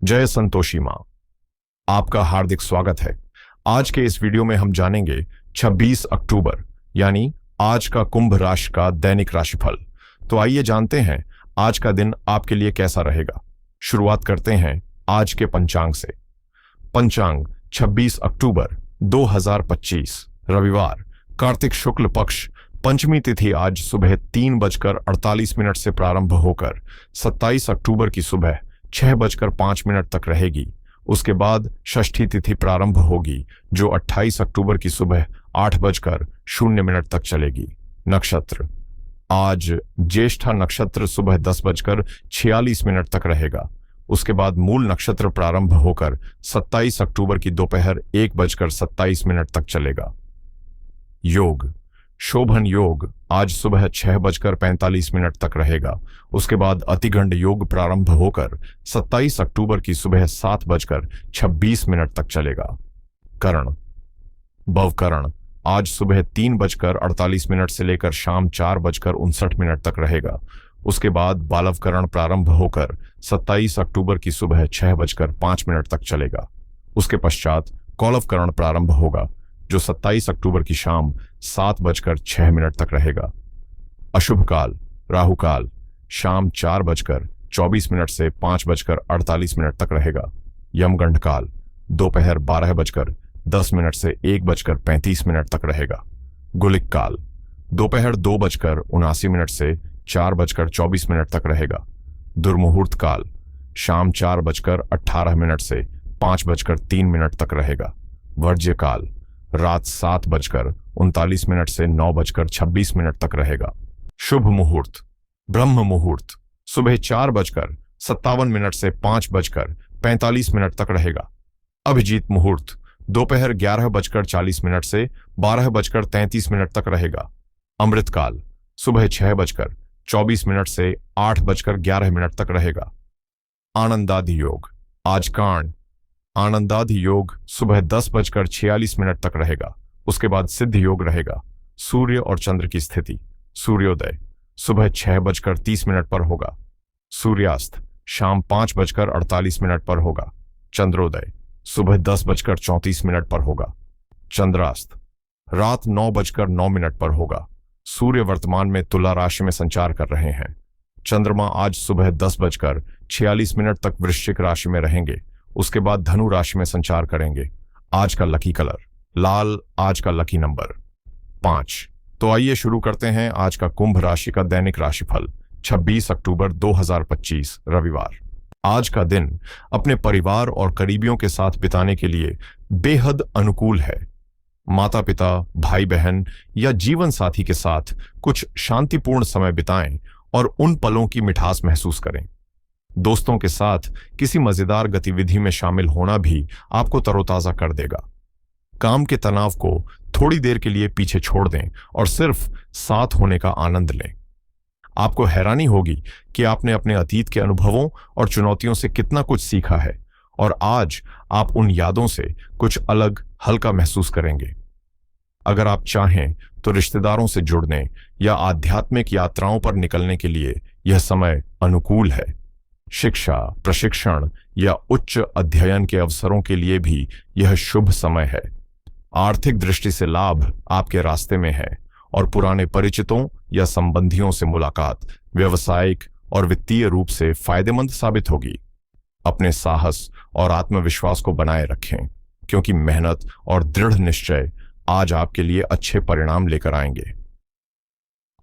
जय संतोषी माँ, आपका हार्दिक स्वागत है। आज के इस वीडियो में हम जानेंगे 26 अक्टूबर यानी आज का कुंभ राशि का दैनिक राशिफल। तो आइए जानते हैं आज का दिन आपके लिए कैसा रहेगा। शुरुआत करते हैं आज के पंचांग से। पंचांग 26 अक्टूबर 2025 रविवार, कार्तिक शुक्ल पक्ष, पंचमी तिथि आज सुबह 3:48 से प्रारंभ होकर 27 अक्टूबर की सुबह 6:05 तक रहेगी। उसके बाद षष्ठी तिथि प्रारंभ होगी जो 28 अक्टूबर की सुबह 8:00 तक चलेगी। नक्षत्र आज ज्येष्ठा नक्षत्र सुबह 10:46 तक रहेगा। उसके बाद मूल नक्षत्र प्रारंभ होकर 27 अक्टूबर की दोपहर 1:27 तक चलेगा। योग शोभन योग आज सुबह 6:45 तक रहेगा। उसके बाद अतिगंड योग प्रारंभ होकर 27 अक्टूबर की सुबह 7:26 तक चलेगा। करण भवकरण आज सुबह 3:48 से लेकर शाम 4:59 तक रहेगा। उसके बाद बालवकरण प्रारंभ होकर 27 अक्टूबर की सुबह 6:05 तक चलेगा। उसके पश्चात कौलवकरण प्रारंभ होगा जो 27 अक्टूबर की शाम 7:06 तक रहेगा। अशुभ काल राहु काल शाम 4:24 से 5:48 तक रहेगा। यमगंड काल दोपहर 12:10 से 1:35 तक रहेगा। गुलिक काल दोपहर 2:79 से 4:24 तक रहेगा। दुर्मुहूर्त काल शाम 4:18 से 5:03 तक रहेगा। वर्ज्य काल रात 7:39 से 9:26 तक रहेगा। शुभ मुहूर्त ब्रह्म मुहूर्त सुबह 4:57 से 5:45 तक रहेगा। अभिजीत मुहूर्त दोपहर 11:40 से 12:33 तक रहेगा। अमृत काल सुबह 6:24 से 8:11 तक रहेगा। आनंदादि योग आज कांड आनंदादि योग सुबह 10:46 तक रहेगा। उसके बाद सिद्ध योग रहेगा। सूर्य और चंद्र की स्थिति सूर्योदय सुबह 6:30 पर होगा। सूर्यास्त शाम 5:48 पर होगा। चंद्रोदय सुबह 10:34 पर होगा। चंद्रास्त रात 9:09 पर होगा। सूर्य वर्तमान में तुला राशि में संचार कर रहे हैं। चंद्रमा आज सुबह 10:46 तक वृश्चिक राशि में रहेंगे। उसके बाद धनु राशि में संचार करेंगे। आज का लकी कलर लाल, आज का लकी नंबर 5। तो आइए शुरू करते हैं आज का कुंभ राशि का दैनिक राशिफल 26 अक्टूबर 2025 रविवार। आज का दिन अपने परिवार और करीबियों के साथ बिताने के लिए बेहद अनुकूल है। माता पिता, भाई बहन या जीवन साथी के साथ कुछ शांतिपूर्ण समय बिताएं और उन पलों की मिठास महसूस करें। दोस्तों के साथ किसी मजेदार गतिविधि में शामिल होना भी आपको तरोताजा कर देगा। काम के तनाव को थोड़ी देर के लिए पीछे छोड़ दें और सिर्फ साथ होने का आनंद लें। आपको हैरानी होगी कि आपने अपने अतीत के अनुभवों और चुनौतियों से कितना कुछ सीखा है और आज आप उन यादों से कुछ अलग हल्का महसूस करेंगे। अगर आप चाहें तो रिश्तेदारों से जुड़ने या आध्यात्मिक यात्राओं पर निकलने के लिए यह समय अनुकूल है। शिक्षा, प्रशिक्षण या उच्च अध्ययन के अवसरों के लिए भी यह शुभ समय है। आर्थिक दृष्टि से लाभ आपके रास्ते में है और पुराने परिचितों या संबंधियों से मुलाकात व्यावसायिक और वित्तीय रूप से फायदेमंद साबित होगी। अपने साहस और आत्मविश्वास को बनाए रखें क्योंकि मेहनत और दृढ़ निश्चय आज आपके लिए अच्छे परिणाम लेकर आएंगे।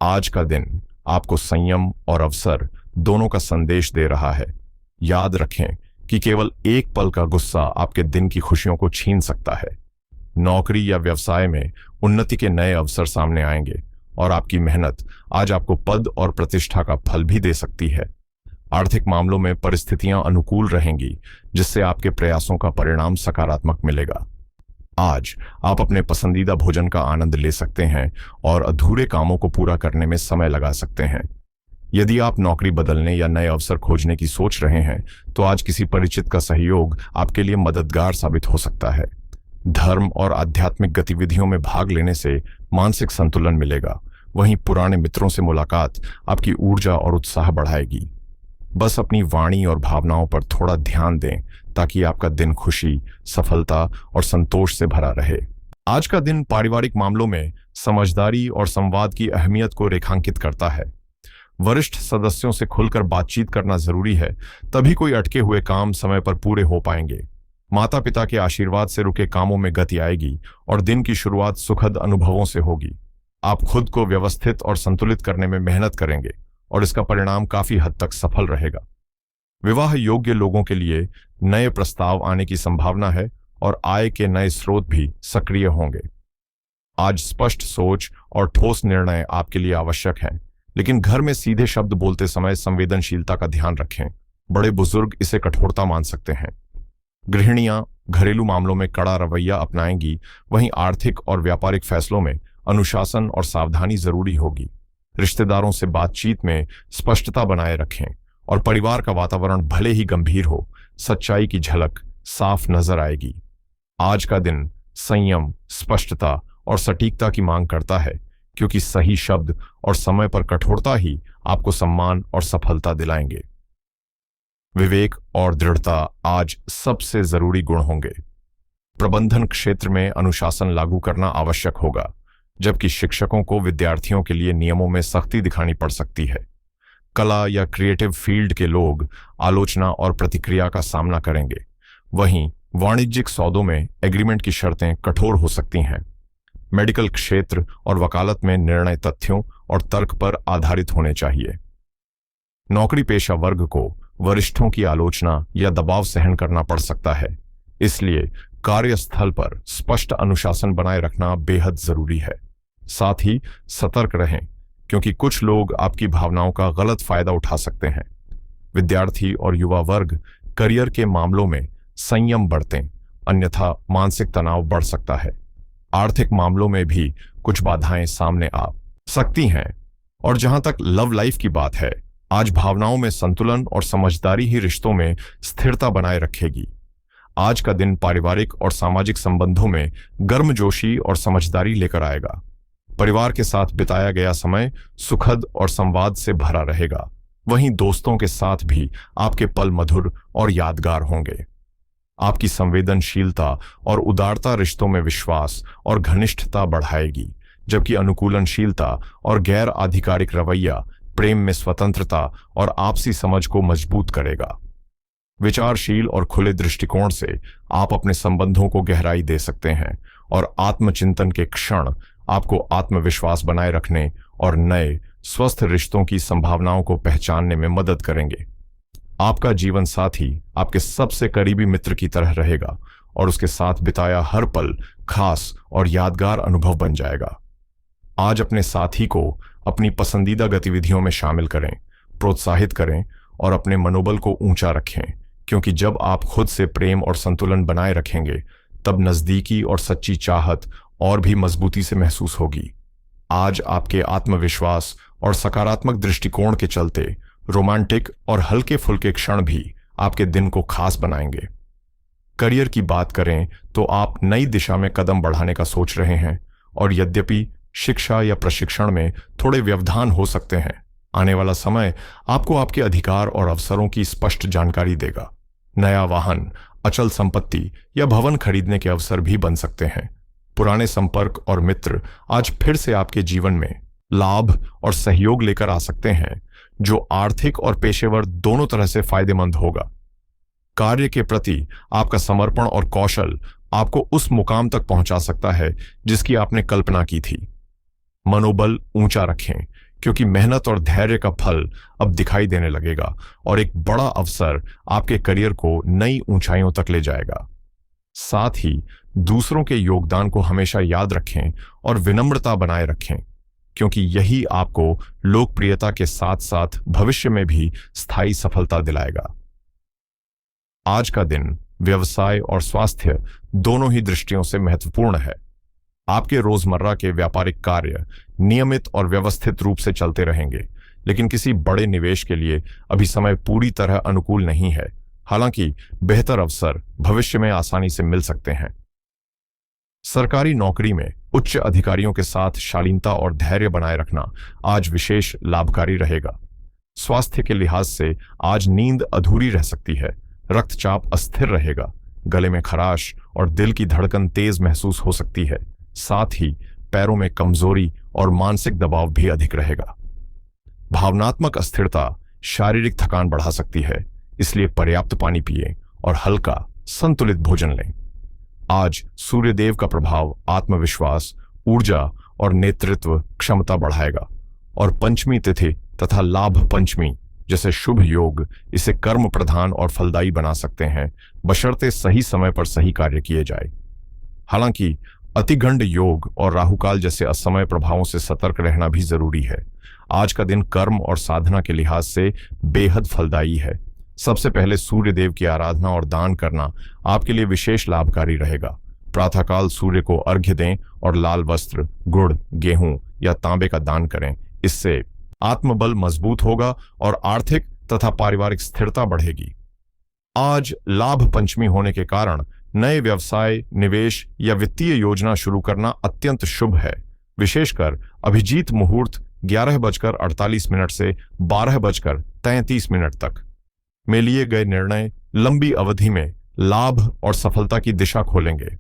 आज का दिन आपको संयम और अवसर दोनों का संदेश दे रहा है। याद रखें कि केवल एक पल का गुस्सा आपके दिन की खुशियों को छीन सकता है। नौकरी या व्यवसाय में उन्नति के नए अवसर सामने आएंगे और आपकी मेहनत आज आपको पद और प्रतिष्ठा का फल भी दे सकती है। आर्थिक मामलों में परिस्थितियां अनुकूल रहेंगी जिससे आपके प्रयासों का परिणाम सकारात्मक मिलेगा। आज आप अपने पसंदीदा भोजन का आनंद ले सकते हैं और अधूरे कामों को पूरा करने में समय लगा सकते हैं। यदि आप नौकरी बदलने या नए अवसर खोजने की सोच रहे हैं तो आज किसी परिचित का सहयोग आपके लिए मददगार साबित हो सकता है। धर्म और आध्यात्मिक गतिविधियों में भाग लेने से मानसिक संतुलन मिलेगा। वहीं पुराने मित्रों से मुलाकात आपकी ऊर्जा और उत्साह बढ़ाएगी। बस अपनी वाणी और भावनाओं पर थोड़ा ध्यान दें ताकि आपका दिन खुशी, सफलता और संतोष से भरा रहे। आज का दिन पारिवारिक मामलों में समझदारी और संवाद की अहमियत को रेखांकित करता है। वरिष्ठ सदस्यों से खुलकर बातचीत करना जरूरी है, तभी कोई अटके हुए काम समय पर पूरे हो पाएंगे। माता पिता के आशीर्वाद से रुके कामों में गति आएगी और दिन की शुरुआत सुखद अनुभवों से होगी। आप खुद को व्यवस्थित और संतुलित करने में मेहनत करेंगे और इसका परिणाम काफी हद तक सफल रहेगा। विवाह योग्य लोगों के लिए नए प्रस्ताव आने की संभावना है और आय के नए स्रोत भी सक्रिय होंगे। आज स्पष्ट सोच और ठोस निर्णय आपके लिए आवश्यक हैं, लेकिन घर में सीधे शब्द बोलते समय संवेदनशीलता का ध्यान रखें। बड़े बुजुर्ग इसे कठोरता मान सकते हैं। गृहिणियां घरेलू मामलों में कड़ा रवैया अपनाएंगी, वहीं आर्थिक और व्यापारिक फैसलों में अनुशासन और सावधानी जरूरी होगी। रिश्तेदारों से बातचीत में स्पष्टता बनाए रखें और परिवार का वातावरण भले ही गंभीर हो, सच्चाई की झलक साफ नजर आएगी। आज का दिन संयम, स्पष्टता और सटीकता की मांग करता है, क्योंकि सही शब्द और समय पर कठोरता ही आपको सम्मान और सफलता दिलाएंगे। विवेक और दृढ़ता आज सबसे जरूरी गुण होंगे। प्रबंधन क्षेत्र में अनुशासन लागू करना आवश्यक होगा, जबकि शिक्षकों को विद्यार्थियों के लिए नियमों में सख्ती दिखानी पड़ सकती है। कला या क्रिएटिव फील्ड के लोग आलोचना और प्रतिक्रिया का सामना करेंगे। वहीं वाणिज्यिक सौदों में एग्रीमेंट की शर्तें कठोर हो सकती हैं। मेडिकल क्षेत्र और वकालत में निर्णय तथ्यों और तर्क पर आधारित होने चाहिए। नौकरी पेशा वर्ग को वरिष्ठों की आलोचना या दबाव सहन करना पड़ सकता है, इसलिए कार्यस्थल पर स्पष्ट अनुशासन बनाए रखना बेहद जरूरी है। साथ ही सतर्क रहें, क्योंकि कुछ लोग आपकी भावनाओं का गलत फायदा उठा सकते हैं। विद्यार्थी और युवा वर्ग करियर के मामलों में संयम बरतें, अन्यथा मानसिक तनाव बढ़ सकता है। आर्थिक मामलों में भी कुछ बाधाएं सामने आ सकती हैं। और जहां तक लव लाइफ की बात है, आज भावनाओं में संतुलन और समझदारी ही रिश्तों में स्थिरता बनाए रखेगी। आज का दिन पारिवारिक और सामाजिक संबंधों में गर्मजोशी और समझदारी लेकर आएगा। परिवार के साथ बिताया गया समय सुखद और संवाद से भरा रहेगा। वहीं दोस्तों के साथ भी आपके पल मधुर और यादगार होंगे। आपकी संवेदनशीलता और उदारता रिश्तों में विश्वास और घनिष्ठता बढ़ाएगी, जबकि अनुकूलनशीलता और गैर आधिकारिक रवैया प्रेम में स्वतंत्रता और आपसी समझ को मजबूत करेगा। विचारशील और खुले दृष्टिकोण से आप अपने संबंधों को गहराई दे सकते हैं और आत्मचिंतन के क्षण आपको आत्मविश्वास बनाए रखने और नए स्वस्थ रिश्तों की संभावनाओं को पहचानने में मदद करेंगे। आपका जीवन साथी आपके सबसे करीबी मित्र की तरह रहेगा और उसके साथ बिताया हर पल खास और यादगार अनुभव बन जाएगा। आज अपने साथी को अपनी पसंदीदा गतिविधियों में शामिल करें, प्रोत्साहित करें और अपने मनोबल को ऊंचा रखें, क्योंकि जब आप खुद से प्रेम और संतुलन बनाए रखेंगे, तब नजदीकी और सच्ची चाहत और भी मजबूती से महसूस होगी। आज आपके आत्मविश्वास और सकारात्मक दृष्टिकोण के चलते रोमांटिक और हल्के फुल्के क्षण भी आपके दिन को खास बनाएंगे। करियर की बात करें तो आप नई दिशा में कदम बढ़ाने का सोच रहे हैं, और यद्यपि शिक्षा या प्रशिक्षण में थोड़े व्यवधान हो सकते हैं, आने वाला समय आपको आपके अधिकार और अवसरों की स्पष्ट जानकारी देगा। नया वाहन, अचल संपत्ति या भवन खरीदने के अवसर भी बन सकते हैं। पुराने संपर्क और मित्र आज फिर से आपके जीवन में लाभ और सहयोग लेकर आ सकते हैं, जो आर्थिक और पेशेवर दोनों तरह से फायदेमंद होगा। कार्य के प्रति आपका समर्पण और कौशल आपको उस मुकाम तक पहुंचा सकता है जिसकी आपने कल्पना की थी। मनोबल ऊंचा रखें, क्योंकि मेहनत और धैर्य का फल अब दिखाई देने लगेगा और एक बड़ा अवसर आपके करियर को नई ऊंचाइयों तक ले जाएगा। साथ ही दूसरों के योगदान को हमेशा याद रखें और विनम्रता बनाए रखें, क्योंकि यही आपको लोकप्रियता के साथ साथ भविष्य में भी स्थायी सफलता दिलाएगा। आज का दिन व्यवसाय और स्वास्थ्य दोनों ही दृष्टियों से महत्वपूर्ण है। आपके रोजमर्रा के व्यापारिक कार्य नियमित और व्यवस्थित रूप से चलते रहेंगे, लेकिन किसी बड़े निवेश के लिए अभी समय पूरी तरह अनुकूल नहीं है। हालांकि बेहतर अवसर भविष्य में आसानी से मिल सकते हैं। सरकारी नौकरी में उच्च अधिकारियों के साथ शालीनता और धैर्य बनाए रखना आज विशेष लाभकारी रहेगा। स्वास्थ्य के लिहाज से आज नींद अधूरी रह सकती है, रक्तचाप अस्थिर रहेगा, गले में खराश और दिल की धड़कन तेज महसूस हो सकती है। साथ ही पैरों में कमजोरी और मानसिक दबाव भी अधिक रहेगा। भावनात्मक अस्थिरता शारीरिक थकान बढ़ा सकती है, इसलिए पर्याप्त पानी पिएं और हल्का संतुलित भोजन लें। आज सूर्यदेव का प्रभाव आत्मविश्वास, ऊर्जा और नेतृत्व क्षमता बढ़ाएगा और पंचमी तिथि तथा लाभ पंचमी जैसे शुभ योग इसे कर्म प्रधान और फलदायी बना सकते हैं, बशर्ते सही समय पर सही कार्य किए जाए। हालांकि अतिगंड योग और राहुकाल जैसे असमय प्रभावों से सतर्क रहना भी जरूरी है। आज का दिन कर्म और साधना के लिहाज से बेहद फलदायी है। सबसे पहले सूर्यदेव की आराधना और दान करना आपके लिए विशेष लाभकारी रहेगा। प्रातःकाल सूर्य को अर्घ्य दें और लाल वस्त्र, गुड़, गेहूं या तांबे का दान करें। इससे आत्मबल मजबूत होगा और आर्थिक तथा पारिवारिक स्थिरता बढ़ेगी। आज लाभ पंचमी होने के कारण नए व्यवसाय, निवेश या वित्तीय योजना शुरू करना अत्यंत शुभ है। विशेषकर अभिजीत मुहूर्त 11:48 से 12:33 तक में लिए गए निर्णय लंबी अवधि में लाभ और सफलता की दिशा खोलेंगे।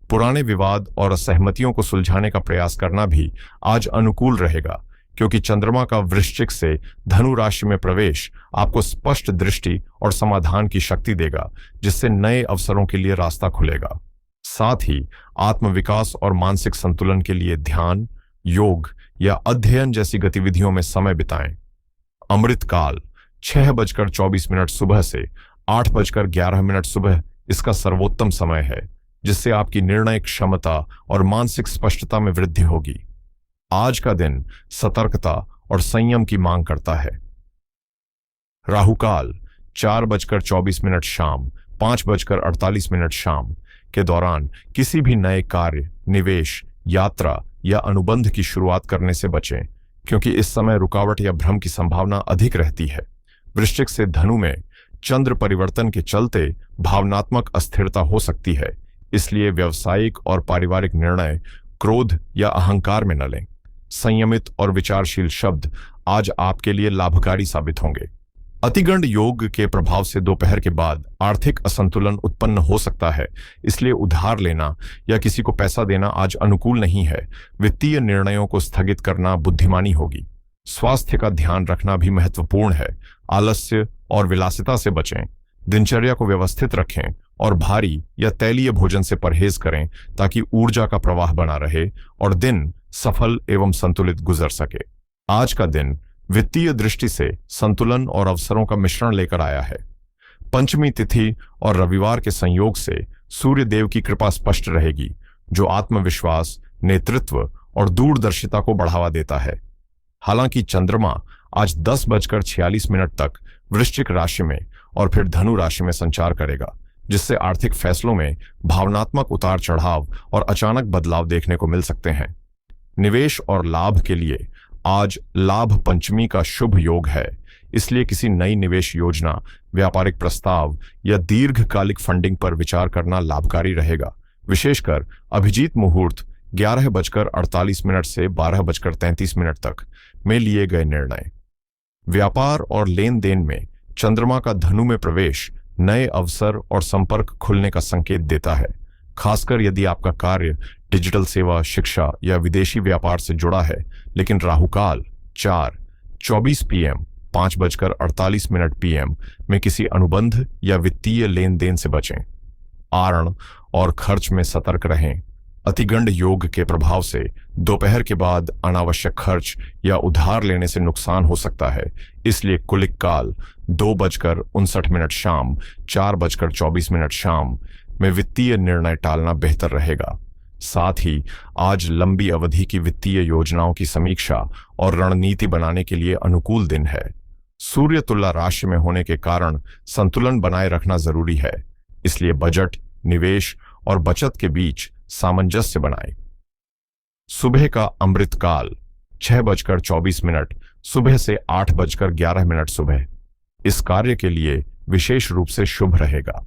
पुराने विवाद और असहमतियों को सुलझाने का प्रयास करना भी आज अनुकूल रहेगा, क्योंकि चंद्रमा का वृश्चिक से धनु राशि में प्रवेश आपको स्पष्ट दृष्टि और समाधान की शक्ति देगा, जिससे नए अवसरों के लिए रास्ता खुलेगा। साथ ही आत्मविकास और मानसिक संतुलन के लिए ध्यान, योग या अध्ययन जैसी गतिविधियों में समय बिताएं। अमृतकाल 6:24 सुबह से 8:11 सुबह इसका सर्वोत्तम समय है, जिससे आपकी निर्णय क्षमता और मानसिक स्पष्टता में वृद्धि होगी। आज का दिन सतर्कता और संयम की मांग करता है। राहुकाल 4:24 शाम 5:48 शाम के दौरान किसी भी नए कार्य, निवेश, यात्रा या अनुबंध की शुरुआत करने से बचें, क्योंकि इस समय रुकावट या भ्रम की संभावना अधिक रहती है। वृश्चिक से धनु में चंद्र परिवर्तन के चलते भावनात्मक अस्थिरता हो सकती है, इसलिए व्यावसायिक और पारिवारिक निर्णय क्रोध या अहंकार में न लें। संयमित और विचारशील शब्द आज आपके लिए लाभकारी साबित होंगे। अतिगंड योग के प्रभाव से दोपहर के बाद आर्थिक असंतुलन उत्पन्न हो सकता है, इसलिए उधार लेना या किसी को पैसा देना आज अनुकूल नहीं है। वित्तीय निर्णयों को स्थगित करना बुद्धिमानी होगी। स्वास्थ्य का ध्यान रखना भी महत्वपूर्ण है। आलस्य और विलासिता से बचें, दिनचर्या को व्यवस्थित रखें और भारी या तैलीय भोजन से परहेज करें, ताकि ऊर्जा का प्रवाह बना रहे और दिन सफल एवं संतुलित गुजर सके। आज का दिन वित्तीय दृष्टि से संतुलन और अवसरों का मिश्रण लेकर आया है। पंचमी तिथि और रविवार के संयोग से सूर्य देव की कृपा स्पष्ट रहेगी, जो आत्मविश्वास, नेतृत्व और दूरदर्शिता को बढ़ावा देता है। हालांकि चंद्रमा आज 10:46 तक वृश्चिक राशि में और फिर धनु राशि में संचार करेगा, जिससे आर्थिक फैसलों में भावनात्मक उतार चढ़ाव और अचानक बदलाव देखने को मिल सकते हैं। निवेश और लाभ के लिए आज लाभ पंचमी का शुभ योग है, इसलिए किसी नई निवेश योजना, व्यापारिक प्रस्ताव या दीर्घकालिक फंडिंग पर विचार करना लाभकारी रहेगा। विशेषकर अभिजीत मुहूर्त 11:48 से 12:33 तक में लिए गए निर्णय। व्यापार और लेन देन में चंद्रमा का धनु में प्रवेश नए अवसर और संपर्क खुलने का संकेत देता है, खासकर यदि आपका कार्य डिजिटल सेवा, शिक्षा या विदेशी व्यापार से जुड़ा है। लेकिन राहुकाल 4:24 PM 5:48 PM में किसी अनुबंध या वित्तीय लेन देन से बचें। आरण और खर्च में सतर्क रहें। अतिगंड योग के प्रभाव से दोपहर के बाद अनावश्यक खर्च या उधार लेने से नुकसान हो सकता है, इसलिए कुलिक काल 2:59 शाम 4:24 शाम में वित्तीय निर्णय टालना बेहतर रहेगा। साथ ही आज लंबी अवधि की वित्तीय योजनाओं की समीक्षा और रणनीति बनाने के लिए अनुकूल दिन है। सूर्य तुला राशि में होने के कारण संतुलन बनाए रखना जरूरी है, इसलिए बजट, निवेश और बचत के बीच सामंजस्य बनाएं। सुबह का अमृतकाल 6:24 सुबह से 8:11 सुबह इस कार्य के लिए विशेष रूप से शुभ रहेगा।